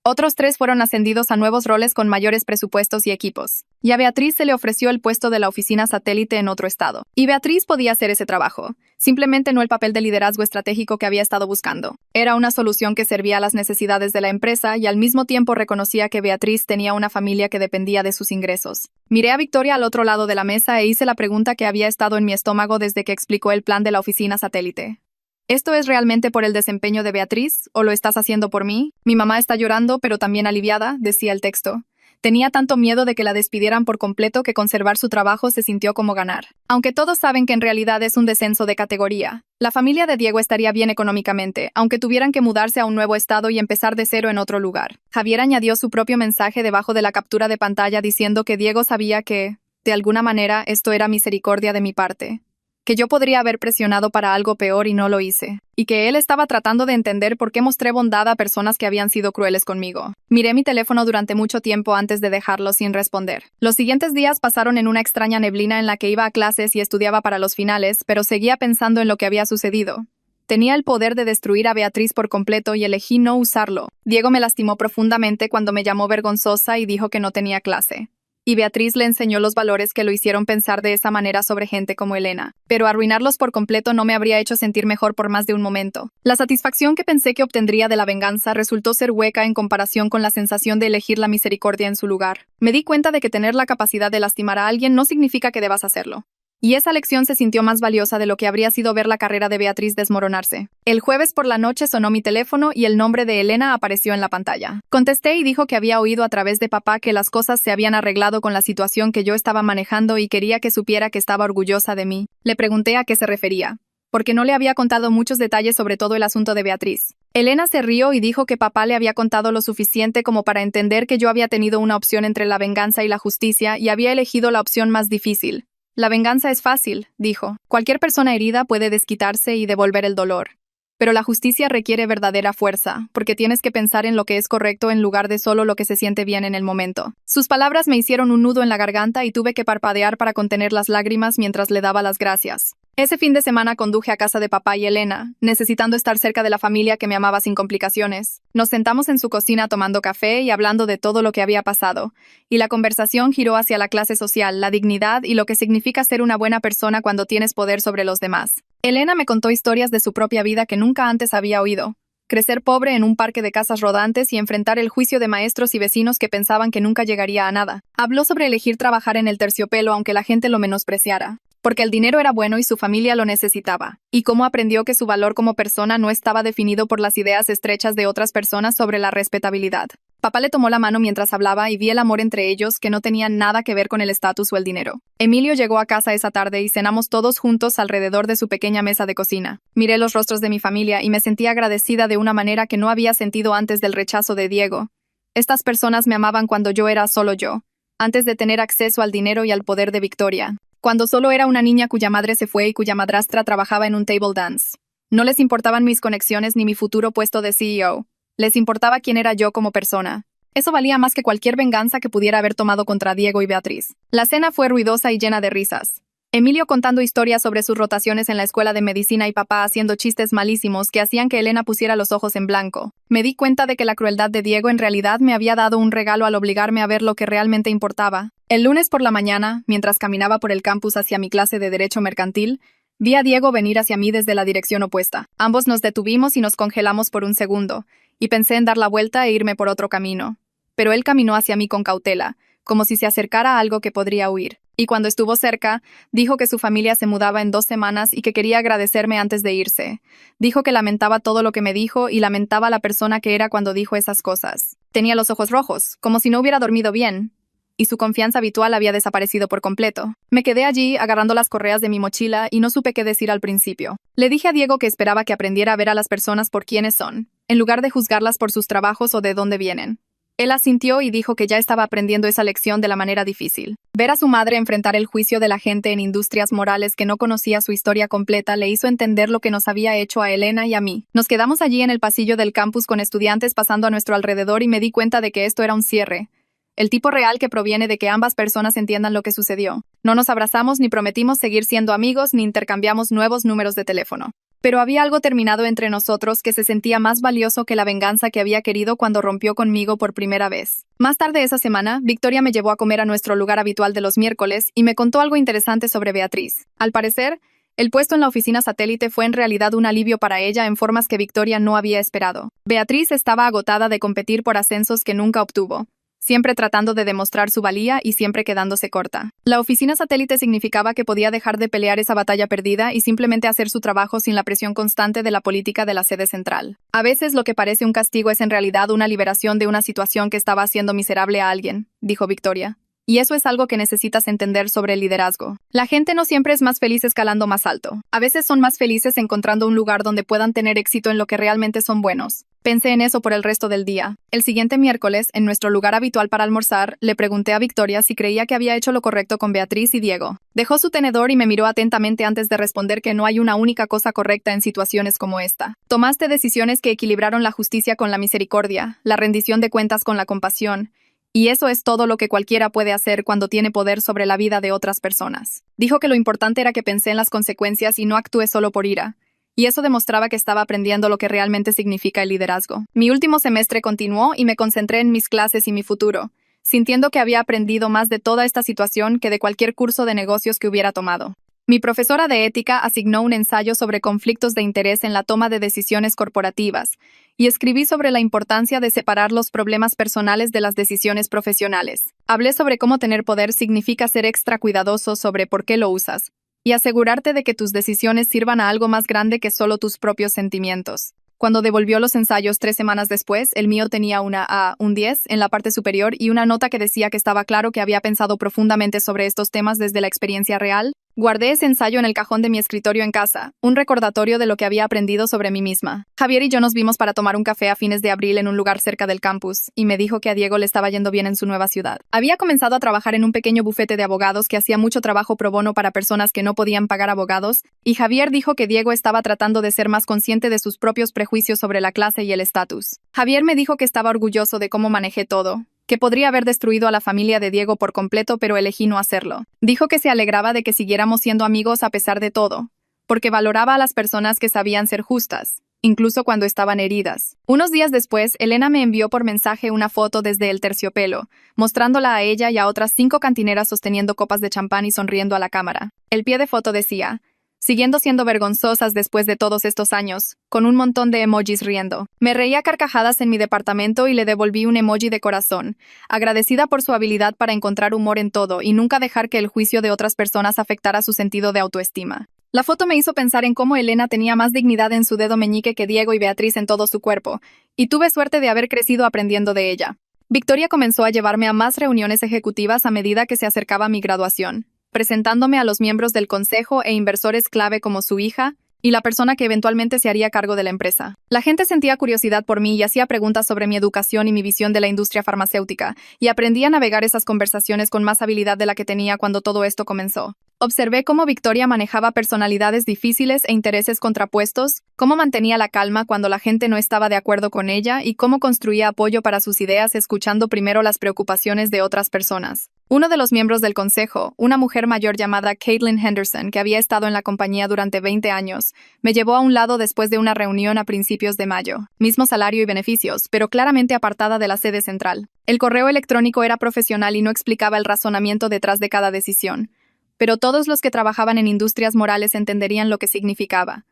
Otros 3 fueron ascendidos a nuevos roles con mayores presupuestos y equipos. Y a Beatriz se le ofreció el puesto de la oficina satélite en otro estado. Y Beatriz podía hacer ese trabajo, simplemente no el papel de liderazgo estratégico que había estado buscando. Era una solución que servía a las necesidades de la empresa y al mismo tiempo reconocía que Beatriz tenía una familia que dependía de sus ingresos. Miré a Victoria al otro lado de la mesa e hice la pregunta que había estado en mi estómago desde que explicó el plan de la oficina satélite. ¿Esto es realmente por el desempeño de Beatriz, o lo estás haciendo por mí? Mi mamá está llorando, pero también aliviada, decía el texto. Tenía tanto miedo de que la despidieran por completo que conservar su trabajo se sintió como ganar. Aunque todos saben que en realidad es un descenso de categoría, la familia de Diego estaría bien económicamente, aunque tuvieran que mudarse a un nuevo estado y empezar de cero en otro lugar. Javier añadió su propio mensaje debajo de la captura de pantalla diciendo que Diego sabía que, de alguna manera, esto era misericordia de mi parte. Que yo podría haber presionado para algo peor y no lo hice, y que él estaba tratando de entender por qué mostré bondad a personas que habían sido crueles conmigo. Miré mi teléfono durante mucho tiempo antes de dejarlo sin responder. Los siguientes días pasaron en una extraña neblina en la que iba a clases y estudiaba para los finales, pero seguía pensando en lo que había sucedido. Tenía el poder de destruir a Beatriz por completo y elegí no usarlo. Diego me lastimó profundamente cuando me llamó vergonzosa y dijo que no tenía clase. y Beatriz le enseñó los valores que lo hicieron pensar de esa manera sobre gente como Elena. Pero arruinarlos por completo no me habría hecho sentir mejor por más de un momento. La satisfacción que pensé que obtendría de la venganza resultó ser hueca en comparación con la sensación de elegir la misericordia en su lugar. Me di cuenta de que tener la capacidad de lastimar a alguien no significa que debas hacerlo. Y esa lección se sintió más valiosa de lo que habría sido ver la carrera de Beatriz desmoronarse. El jueves por la noche sonó mi teléfono y el nombre de Elena apareció en la pantalla. Contesté y dijo que había oído a través de papá que las cosas se habían arreglado con la situación que yo estaba manejando y quería que supiera que estaba orgullosa de mí. Le pregunté a qué se refería, porque no le había contado muchos detalles sobre todo el asunto de Beatriz. Elena se rió y dijo que papá le había contado lo suficiente como para entender que yo había tenido una opción entre la venganza y la justicia y había elegido la opción más difícil. La venganza es fácil, dijo. Cualquier persona herida puede desquitarse y devolver el dolor. Pero la justicia requiere verdadera fuerza, porque tienes que pensar en lo que es correcto en lugar de solo lo que se siente bien en el momento. Sus palabras me hicieron un nudo en la garganta y tuve que parpadear para contener las lágrimas mientras le daba las gracias. Ese fin de semana conduje a casa de papá y Elena, necesitando estar cerca de la familia que me amaba sin complicaciones. Nos sentamos en su cocina tomando café y hablando de todo lo que había pasado, y la conversación giró hacia la clase social, la dignidad y lo que significa ser una buena persona cuando tienes poder sobre los demás. Elena me contó historias de su propia vida que nunca antes había oído. Crecer pobre en un parque de casas rodantes y enfrentar el juicio de maestros y vecinos que pensaban que nunca llegaría a nada. Habló sobre elegir trabajar en el terciopelo aunque la gente lo menospreciara, porque el dinero era bueno y su familia lo necesitaba, y cómo aprendió que su valor como persona no estaba definido por las ideas estrechas de otras personas sobre la respetabilidad. Papá le tomó la mano mientras hablaba y vi el amor entre ellos que no tenía nada que ver con el estatus o el dinero. Emilio llegó a casa esa tarde y cenamos todos juntos alrededor de su pequeña mesa de cocina. Miré los rostros de mi familia y me sentí agradecida de una manera que no había sentido antes del rechazo de Diego. Estas personas me amaban cuando yo era solo yo, antes de tener acceso al dinero y al poder de Victoria. Cuando solo era una niña cuya madre se fue y cuya madrastra trabajaba en un table dance. No les importaban mis conexiones ni mi futuro puesto de CEO. Les importaba quién era yo como persona. Eso valía más que cualquier venganza que pudiera haber tomado contra Diego y Beatriz. La cena fue ruidosa y llena de risas. Emilio contando historias sobre sus rotaciones en la escuela de medicina y papá haciendo chistes malísimos que hacían que Elena pusiera los ojos en blanco. Me di cuenta de que la crueldad de Diego en realidad me había dado un regalo al obligarme a ver lo que realmente importaba. El lunes por la mañana, mientras caminaba por el campus hacia mi clase de Derecho Mercantil, vi a Diego venir hacia mí desde la dirección opuesta. Ambos nos detuvimos y nos congelamos por un segundo, y pensé en dar la vuelta e irme por otro camino. Pero él caminó hacia mí con cautela, como si se acercara a algo que podría huir. Y cuando estuvo cerca, dijo que su familia se mudaba en 2 semanas y que quería agradecerme antes de irse. Dijo que lamentaba todo lo que me dijo y lamentaba la persona que era cuando dijo esas cosas. Tenía los ojos rojos, como si no hubiera dormido bien, y su confianza habitual había desaparecido por completo. Me quedé allí, agarrando las correas de mi mochila, y no supe qué decir al principio. Le dije a Diego que esperaba que aprendiera a ver a las personas por quienes son, en lugar de juzgarlas por sus trabajos o de dónde vienen. Él asintió y dijo que ya estaba aprendiendo esa lección de la manera difícil. Ver a su madre enfrentar el juicio de la gente en industrias morales que no conocía su historia completa le hizo entender lo que nos había hecho a Elena y a mí. Nos quedamos allí en el pasillo del campus con estudiantes pasando a nuestro alrededor y me di cuenta de que esto era un cierre. El tipo real que proviene de que ambas personas entiendan lo que sucedió. No nos abrazamos ni prometimos seguir siendo amigos ni intercambiamos nuevos números de teléfono. Pero había algo terminado entre nosotros que se sentía más valioso que la venganza que había querido cuando rompió conmigo por primera vez. Más tarde esa semana, Victoria me llevó a comer a nuestro lugar habitual de los miércoles y me contó algo interesante sobre Beatriz. Al parecer, el puesto en la oficina satélite fue en realidad un alivio para ella en formas que Victoria no había esperado. Beatriz estaba agotada de competir por ascensos que nunca obtuvo, siempre tratando de demostrar su valía y siempre quedándose corta. La oficina satélite significaba que podía dejar de pelear esa batalla perdida y simplemente hacer su trabajo sin la presión constante de la política de la sede central. A veces lo que parece un castigo es en realidad una liberación de una situación que estaba haciendo miserable a alguien, dijo Victoria. Y eso es algo que necesitas entender sobre el liderazgo. La gente no siempre es más feliz escalando más alto. A veces son más felices encontrando un lugar donde puedan tener éxito en lo que realmente son buenos. Pensé en eso por el resto del día. El siguiente miércoles, en nuestro lugar habitual para almorzar, le pregunté a Victoria si creía que había hecho lo correcto con Beatriz y Diego. Dejó su tenedor y me miró atentamente antes de responder que no hay una única cosa correcta en situaciones como esta. Tomaste decisiones que equilibraron la justicia con la misericordia, la rendición de cuentas con la compasión, y eso es todo lo que cualquiera puede hacer cuando tiene poder sobre la vida de otras personas. Dijo que lo importante era que pensé en las consecuencias y no actué solo por ira. Y eso demostraba que estaba aprendiendo lo que realmente significa el liderazgo. Mi último semestre continuó y me concentré en mis clases y mi futuro, sintiendo que había aprendido más de toda esta situación que de cualquier curso de negocios que hubiera tomado. Mi profesora de ética asignó un ensayo sobre conflictos de interés en la toma de decisiones corporativas, y escribí sobre la importancia de separar los problemas personales de las decisiones profesionales. Hablé sobre cómo tener poder significa ser extra cuidadoso sobre por qué lo usas, y asegurarte de que tus decisiones sirvan a algo más grande que solo tus propios sentimientos. Cuando devolvió los ensayos 3 semanas después, el mío tenía una A, un 10 en la parte superior y una nota que decía que estaba claro que había pensado profundamente sobre estos temas desde la experiencia real. Guardé ese ensayo en el cajón de mi escritorio en casa, un recordatorio de lo que había aprendido sobre mí misma. Javier y yo nos vimos para tomar un café a fines de abril en un lugar cerca del campus, y me dijo que a Diego le estaba yendo bien en su nueva ciudad. Había comenzado a trabajar en un pequeño bufete de abogados que hacía mucho trabajo pro bono para personas que no podían pagar abogados, y Javier dijo que Diego estaba tratando de ser más consciente de sus propios prejuicios sobre la clase y el estatus. Javier me dijo que estaba orgulloso de cómo manejé todo, que podría haber destruido a la familia de Diego por completo, pero elegí no hacerlo. Dijo que se alegraba de que siguiéramos siendo amigos a pesar de todo, porque valoraba a las personas que sabían ser justas, incluso cuando estaban heridas. Unos días después, Elena me envió por mensaje una foto desde el Terciopelo, mostrándola a ella y a otras 5 cantineras sosteniendo copas de champán y sonriendo a la cámara. El pie de foto decía: siguiendo siendo vergonzosas después de todos estos años, con un montón de emojis riendo. Me reía a carcajadas en mi departamento y le devolví un emoji de corazón, agradecida por su habilidad para encontrar humor en todo y nunca dejar que el juicio de otras personas afectara su sentido de autoestima. La foto me hizo pensar en cómo Elena tenía más dignidad en su dedo meñique que Diego y Beatriz en todo su cuerpo, y tuve suerte de haber crecido aprendiendo de ella. Victoria comenzó a llevarme a más reuniones ejecutivas a medida que se acercaba mi graduación, presentándome a los miembros del consejo e inversores clave como su hija y la persona que eventualmente se haría cargo de la empresa. La gente sentía curiosidad por mí y hacía preguntas sobre mi educación y mi visión de la industria farmacéutica, y aprendí a navegar esas conversaciones con más habilidad de la que tenía cuando todo esto comenzó. Observé cómo Victoria manejaba personalidades difíciles e intereses contrapuestos, cómo mantenía la calma cuando la gente no estaba de acuerdo con ella y cómo construía apoyo para sus ideas escuchando primero las preocupaciones de otras personas. Uno de los miembros del consejo, una mujer mayor llamada Caitlin Henderson, que había estado en la compañía durante 20 años, me llevó a un lado después de una reunión a principios de mayo. Mismo salario y beneficios, pero claramente apartada de la sede central. El correo electrónico era profesional y no explicaba el razonamiento detrás de cada decisión, pero todos los que trabajaban en industrias morales entenderían lo que significaba.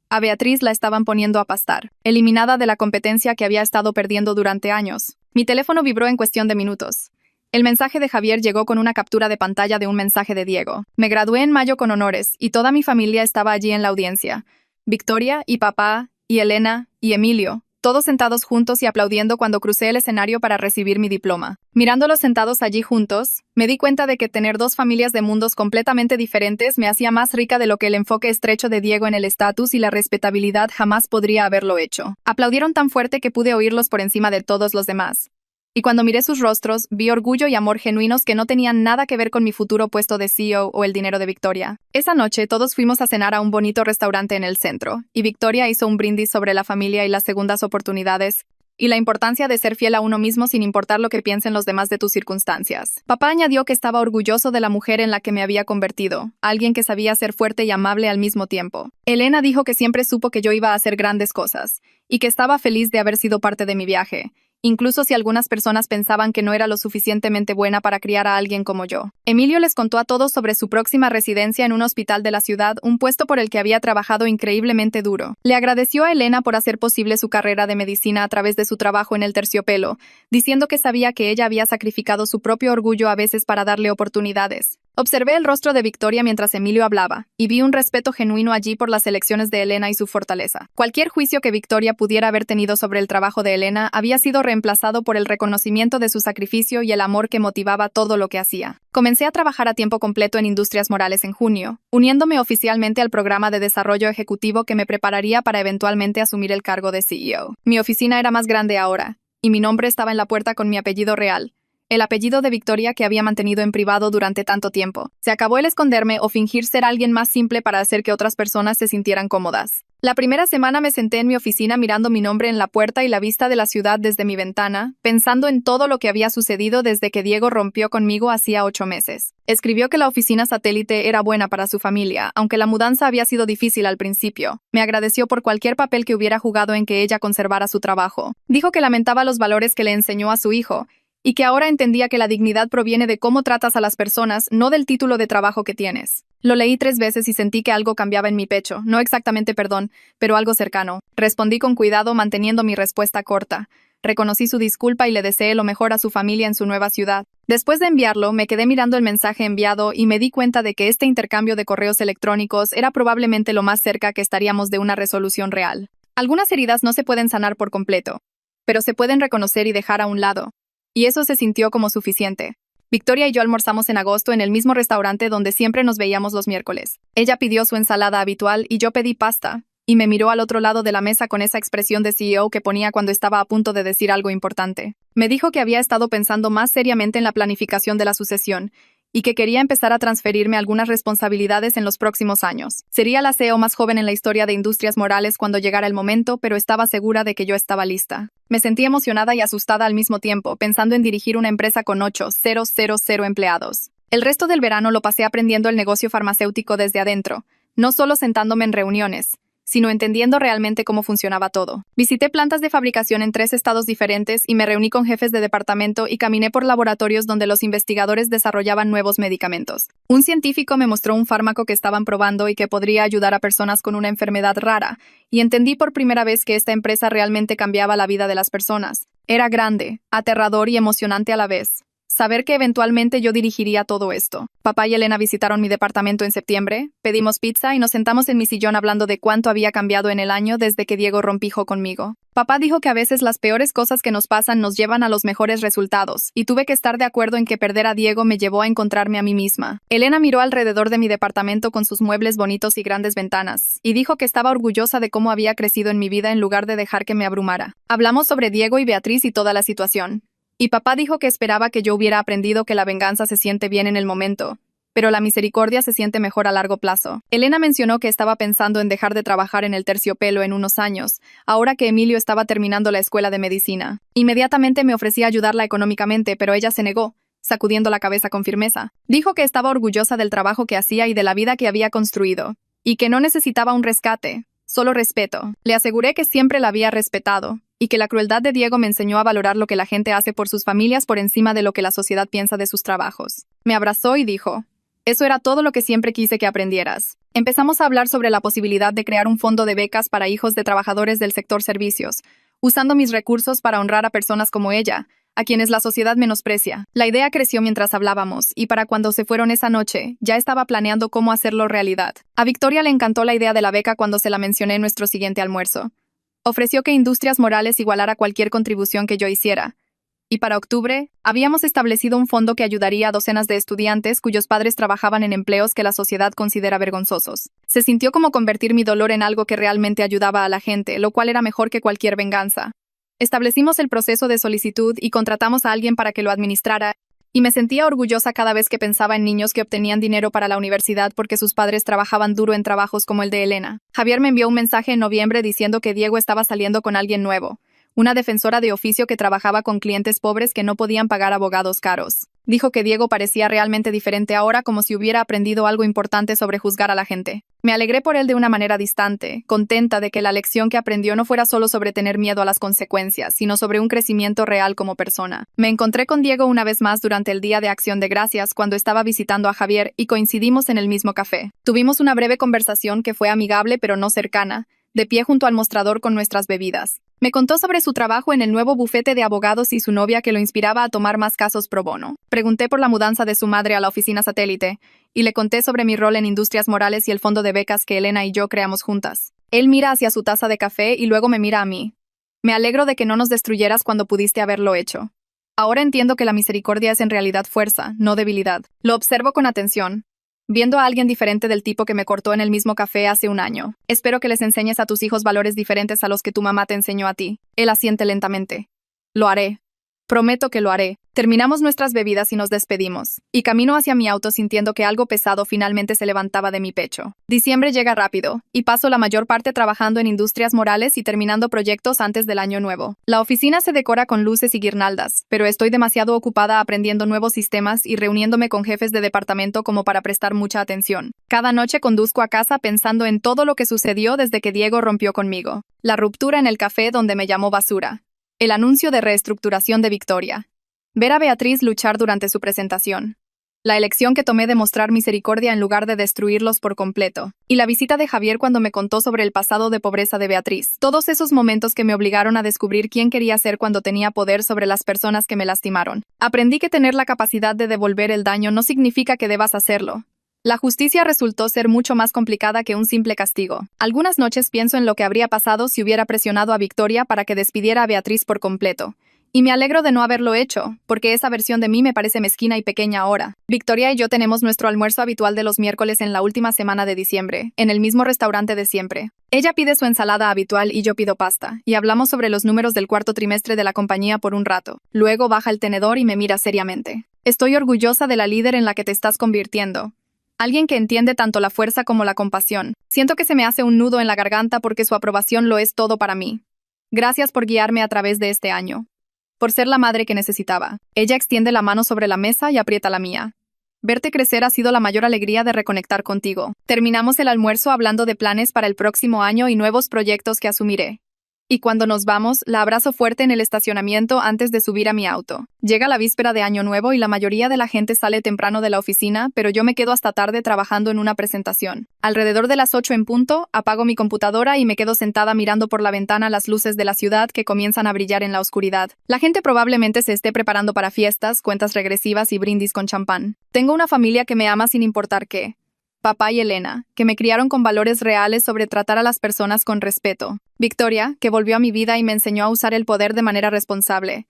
A Beatriz la estaban poniendo a pastar, eliminada de la competencia que había estado perdiendo durante años. Mi teléfono vibró en cuestión de minutos. El mensaje de Javier llegó con una captura de pantalla de un mensaje de Diego. Me gradué en mayo con honores, y toda mi familia estaba allí en la audiencia. Victoria, y papá, y Elena, y Emilio, todos sentados juntos y aplaudiendo cuando crucé el escenario para recibir mi diploma. Mirándolos sentados allí juntos, me di cuenta de que tener 2 familias de mundos completamente diferentes me hacía más rica de lo que el enfoque estrecho de Diego en el estatus y la respetabilidad jamás podría haberlo hecho. Aplaudieron tan fuerte que pude oírlos por encima de todos los demás. Y cuando miré sus rostros, vi orgullo y amor genuinos que no tenían nada que ver con mi futuro puesto de CEO o el dinero de Victoria. Esa noche todos fuimos a cenar a un bonito restaurante en el centro, y Victoria hizo un brindis sobre la familia y las segundas oportunidades, y la importancia de ser fiel a uno mismo sin importar lo que piensen los demás de tus circunstancias. Papá añadió que estaba orgulloso de la mujer en la que me había convertido, alguien que sabía ser fuerte y amable al mismo tiempo. Elena dijo que siempre supo que yo iba a hacer grandes cosas, y que estaba feliz de haber sido parte de mi viaje, incluso si algunas personas pensaban que no era lo suficientemente buena para criar a alguien como yo. Emilio les contó a todos sobre su próxima residencia en un hospital de la ciudad, un puesto por el que había trabajado increíblemente duro. Le agradeció a Elena por hacer posible su carrera de medicina a través de su trabajo en el Terciopelo, diciendo que sabía que ella había sacrificado su propio orgullo a veces para darle oportunidades. Observé el rostro de Victoria mientras Emilio hablaba, y vi un respeto genuino allí por las elecciones de Elena y su fortaleza. Cualquier juicio que Victoria pudiera haber tenido sobre el trabajo de Elena había sido reemplazado por el reconocimiento de su sacrificio y el amor que motivaba todo lo que hacía. Comencé a trabajar a tiempo completo en Industrias Morales en junio, uniéndome oficialmente al programa de desarrollo ejecutivo que me prepararía para eventualmente asumir el cargo de CEO. Mi oficina era más grande ahora, y mi nombre estaba en la puerta con mi apellido real, el apellido de Victoria que había mantenido en privado durante tanto tiempo. Se acabó el esconderme o fingir ser alguien más simple para hacer que otras personas se sintieran cómodas. La primera semana me senté en mi oficina mirando mi nombre en la puerta y la vista de la ciudad desde mi ventana, pensando en todo lo que había sucedido desde que Diego rompió conmigo hacía 8 meses. Escribió que la oficina satélite era buena para su familia, aunque la mudanza había sido difícil al principio. Me agradeció por cualquier papel que hubiera jugado en que ella conservara su trabajo. Dijo que lamentaba los valores que le enseñó a su hijo, y que ahora entendía que la dignidad proviene de cómo tratas a las personas, no del título de trabajo que tienes. Lo leí 3 veces y sentí que algo cambiaba en mi pecho, no exactamente perdón, pero algo cercano. Respondí con cuidado, manteniendo mi respuesta corta. Reconocí su disculpa y le deseé lo mejor a su familia en su nueva ciudad. Después de enviarlo, me quedé mirando el mensaje enviado y me di cuenta de que este intercambio de correos electrónicos era probablemente lo más cerca que estaríamos de una resolución real. Algunas heridas no se pueden sanar por completo, pero se pueden reconocer y dejar a un lado. Y eso se sintió como suficiente. Victoria y yo almorzamos en agosto en el mismo restaurante donde siempre nos veíamos los miércoles. Ella pidió su ensalada habitual y yo pedí pasta, y me miró al otro lado de la mesa con esa expresión de CEO que ponía cuando estaba a punto de decir algo importante. Me dijo que había estado pensando más seriamente en la planificación de la sucesión, y que quería empezar a transferirme algunas responsabilidades en los próximos años. Sería la CEO más joven en la historia de Industrias Morales cuando llegara el momento, pero estaba segura de que yo estaba lista. Me sentí emocionada y asustada al mismo tiempo, pensando en dirigir una empresa con 8,000 empleados. El resto del verano lo pasé aprendiendo el negocio farmacéutico desde adentro, no solo sentándome en reuniones, sino entendiendo realmente cómo funcionaba todo. Visité plantas de fabricación en 3 estados diferentes y me reuní con jefes de departamento y caminé por laboratorios donde los investigadores desarrollaban nuevos medicamentos. Un científico me mostró un fármaco que estaban probando y que podría ayudar a personas con una enfermedad rara, y entendí por primera vez que esta empresa realmente cambiaba la vida de las personas. Era grande, aterrador y emocionante a la vez. Saber que eventualmente yo dirigiría todo esto. Papá y Elena visitaron mi departamento en septiembre, pedimos pizza y nos sentamos en mi sillón hablando de cuánto había cambiado en el año desde que Diego rompió conmigo. Papá dijo que a veces las peores cosas que nos pasan nos llevan a los mejores resultados, y tuve que estar de acuerdo en que perder a Diego me llevó a encontrarme a mí misma. Elena miró alrededor de mi departamento con sus muebles bonitos y grandes ventanas, y dijo que estaba orgullosa de cómo había crecido en mi vida en lugar de dejar que me abrumara. Hablamos sobre Diego y Beatriz y toda la situación. Y papá dijo que esperaba que yo hubiera aprendido que la venganza se siente bien en el momento, pero la misericordia se siente mejor a largo plazo. Elena mencionó que estaba pensando en dejar de trabajar en el terciopelo en unos años, ahora que Emilio estaba terminando la escuela de medicina. Inmediatamente me ofrecí a ayudarla económicamente, pero ella se negó, sacudiendo la cabeza con firmeza. Dijo que estaba orgullosa del trabajo que hacía y de la vida que había construido, y que no necesitaba un rescate, solo respeto. Le aseguré que siempre la había respetado, y que la crueldad de Diego me enseñó a valorar lo que la gente hace por sus familias por encima de lo que la sociedad piensa de sus trabajos. Me abrazó y dijo, eso era todo lo que siempre quise que aprendieras. Empezamos a hablar sobre la posibilidad de crear un fondo de becas para hijos de trabajadores del sector servicios, usando mis recursos para honrar a personas como ella, a quienes la sociedad menosprecia. La idea creció mientras hablábamos, y para cuando se fueron esa noche, ya estaba planeando cómo hacerlo realidad. A Victoria le encantó la idea de la beca cuando se la mencioné en nuestro siguiente almuerzo. Ofreció que Industrias Morales igualara cualquier contribución que yo hiciera. Y para octubre, habíamos establecido un fondo que ayudaría a docenas de estudiantes cuyos padres trabajaban en empleos que la sociedad considera vergonzosos. Se sintió como convertir mi dolor en algo que realmente ayudaba a la gente, lo cual era mejor que cualquier venganza. Establecimos el proceso de solicitud y contratamos a alguien para que lo administrara, y me sentía orgullosa cada vez que pensaba en niños que obtenían dinero para la universidad porque sus padres trabajaban duro en trabajos como el de Elena. Javier me envió un mensaje en noviembre diciendo que Diego estaba saliendo con alguien nuevo, una defensora de oficio que trabajaba con clientes pobres que no podían pagar abogados caros. Dijo que Diego parecía realmente diferente ahora, como si hubiera aprendido algo importante sobre juzgar a la gente. Me alegré por él de una manera distante, contenta de que la lección que aprendió no fuera solo sobre tener miedo a las consecuencias, sino sobre un crecimiento real como persona. Me encontré con Diego una vez más durante el Día de Acción de Gracias cuando estaba visitando a Javier y coincidimos en el mismo café. Tuvimos una breve conversación que fue amigable pero no cercana, de pie junto al mostrador con nuestras bebidas. Me contó sobre su trabajo en el nuevo bufete de abogados y su novia que lo inspiraba a tomar más casos pro bono. Pregunté por la mudanza de su madre a la oficina satélite, y le conté sobre mi rol en Industrias Morales y el fondo de becas que Elena y yo creamos juntas. Él mira hacia su taza de café y luego me mira a mí. Me alegro de que no nos destruyeras cuando pudiste haberlo hecho. Ahora entiendo que la misericordia es en realidad fuerza, no debilidad. Lo observo con atención, viendo a alguien diferente del tipo que me cortó en el mismo café hace un año. Espero que les enseñes a tus hijos valores diferentes a los que tu mamá te enseñó a ti. Él asiente lentamente. Lo haré. Prometo que lo haré. Terminamos nuestras bebidas y nos despedimos, y camino hacia mi auto sintiendo que algo pesado finalmente se levantaba de mi pecho. Diciembre llega rápido, y paso la mayor parte trabajando en Industrias Morales y terminando proyectos antes del año nuevo. La oficina se decora con luces y guirnaldas, pero estoy demasiado ocupada aprendiendo nuevos sistemas y reuniéndome con jefes de departamento como para prestar mucha atención. Cada noche conduzco a casa pensando en todo lo que sucedió desde que Diego rompió conmigo. La ruptura en el café donde me llamó basura. El anuncio de reestructuración de Victoria. Ver a Beatriz luchar durante su presentación. La elección que tomé de mostrar misericordia en lugar de destruirlos por completo. Y la visita de Javier cuando me contó sobre el pasado de pobreza de Beatriz. Todos esos momentos que me obligaron a descubrir quién quería ser cuando tenía poder sobre las personas que me lastimaron. Aprendí que tener la capacidad de devolver el daño no significa que debas hacerlo. La justicia resultó ser mucho más complicada que un simple castigo. Algunas noches pienso en lo que habría pasado si hubiera presionado a Victoria para que despidiera a Beatriz por completo. Y me alegro de no haberlo hecho, porque esa versión de mí me parece mezquina y pequeña ahora. Victoria y yo tenemos nuestro almuerzo habitual de los miércoles en la última semana de diciembre, en el mismo restaurante de siempre. Ella pide su ensalada habitual y yo pido pasta, y hablamos sobre los números del cuarto trimestre de la compañía por un rato. Luego baja el tenedor y me mira seriamente. Estoy orgullosa de la líder en la que te estás convirtiendo. Alguien que entiende tanto la fuerza como la compasión. Siento que se me hace un nudo en la garganta porque su aprobación lo es todo para mí. Gracias por guiarme a través de este año. Por ser la madre que necesitaba. Ella extiende la mano sobre la mesa y aprieta la mía. Verte crecer ha sido la mayor alegría de reconectar contigo. Terminamos el almuerzo hablando de planes para el próximo año y nuevos proyectos que asumiré. Y cuando nos vamos, la abrazo fuerte en el estacionamiento antes de subir a mi auto. Llega la víspera de Año Nuevo y la mayoría de la gente sale temprano de la oficina, pero yo me quedo hasta tarde trabajando en una presentación. Alrededor de las 8 en punto, apago mi computadora y me quedo sentada mirando por la ventana las luces de la ciudad que comienzan a brillar en la oscuridad. La gente probablemente se esté preparando para fiestas, cuentas regresivas y brindis con champán. Tengo una familia que me ama sin importar qué. Papá y Elena, que me criaron con valores reales sobre tratar a las personas con respeto. Victoria, que volvió a mi vida y me enseñó a usar el poder de manera responsable.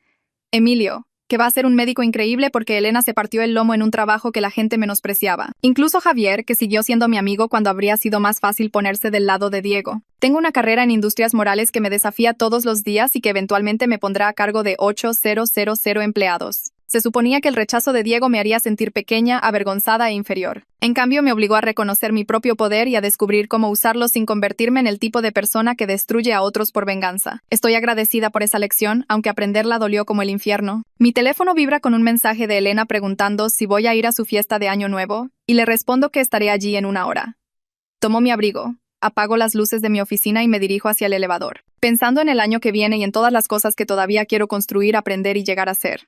Emilio, que va a ser un médico increíble porque Elena se partió el lomo en un trabajo que la gente menospreciaba. Incluso Javier, que siguió siendo mi amigo cuando habría sido más fácil ponerse del lado de Diego. Tengo una carrera en industrias morales que me desafía todos los días y que eventualmente me pondrá a cargo de 8,000 empleados. Se suponía que el rechazo de Diego me haría sentir pequeña, avergonzada e inferior. En cambio, me obligó a reconocer mi propio poder y a descubrir cómo usarlo sin convertirme en el tipo de persona que destruye a otros por venganza. Estoy agradecida por esa lección, aunque aprenderla dolió como el infierno. Mi teléfono vibra con un mensaje de Elena preguntando si voy a ir a su fiesta de Año Nuevo, y le respondo que estaré allí en una hora. Tomo mi abrigo. Apago las luces de mi oficina y me dirijo hacia el elevador, pensando en el año que viene y en todas las cosas que todavía quiero construir, aprender y llegar a ser.